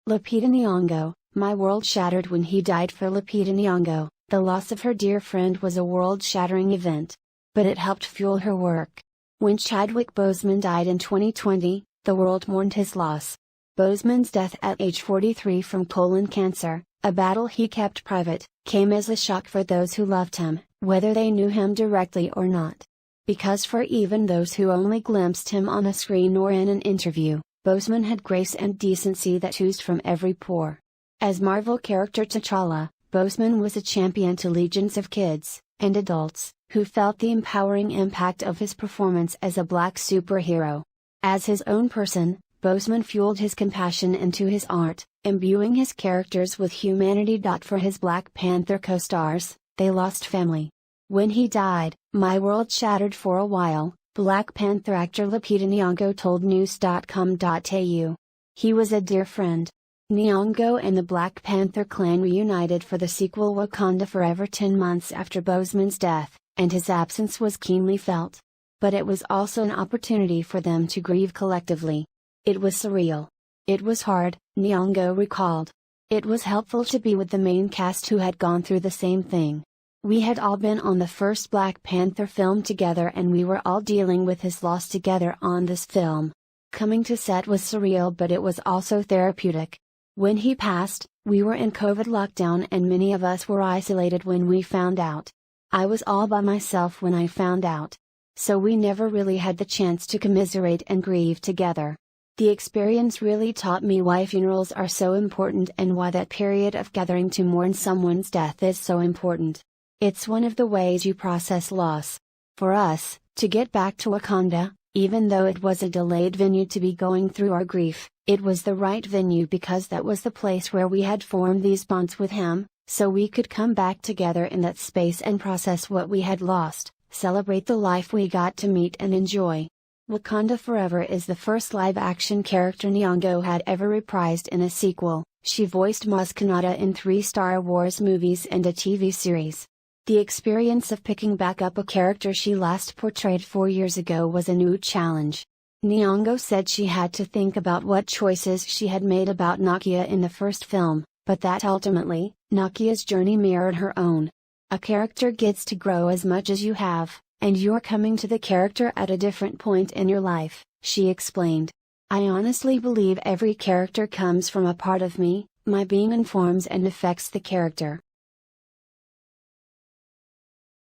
Lupita Nyongâe, my world shattered when he died. For Lupita Nyongâe, the loss of her dear friend was a world-shattering event. But it helped fuel her work. When Chadwick Boseman died in 2020, the world mourned his loss. Boseman's death at age 43 from colon cancer, a battle he kept private, came as a shock for those who loved him, whether they knew him directly or not. Because for even those who only glimpsed him on a screen or in an interview, Boseman had grace and decency that oozed from every pore. As Marvel character Tâ Challa, Boseman was a champion to legions of kids, and adults, who felt the empowering impact of his performance as a black superhero. As his own person, Boseman fueled his compassion into his art, imbuing his characters with humanity. For his Black Panther co-stars, they lost family. When he died, my world shattered for a while, Black Panther actor Lupita Nyongâe told news.com.au. He was a dear friend. Nyong'o and the Black Panther clan reunited for the sequel Wakanda Forever 10 months after Boseman's death, and his absence was keenly felt. But it was also an opportunity for them to grieve collectively. It was surreal. It was hard, Nyong'o recalled. It was helpful to be with the main cast who had gone through the same thing. We had all been on the first Black Panther film together and we were all dealing with his loss together on this film. Coming to set was surreal, but it was also therapeutic. When he passed, we were in COVID lockdown and many of us were isolated when we found out. I was all by myself when I found out. So we never really had the chance to commiserate and grieve together. The experience really taught me why funerals are so important and why that period of gathering to mourn someone's death is so important. It's one of the ways you process loss. For us, to get back to Wakanda, even though it was a delayed venue to be going through our grief, it was the right venue because that was the place where we had formed these bonds with him, so we could come back together in that space and process what we had lost, celebrate the life we got to meet and enjoy. Wakanda Forever is the first live-action character Nyong'o had ever reprised in a sequel. She voiced Maz Kanata in 3 Star Wars movies and a TV series. The experience of picking back up a character she last portrayed 4 years ago was a new challenge. Nyong'o said she had to think about what choices she had made about Nakia in the first film, but that ultimately, Nakia's journey mirrored her own. A character gets to grow as much as you have, and you're coming to the character at a different point in your life, she explained. I honestly believe every character comes from a part of me, my being informs and affects the character.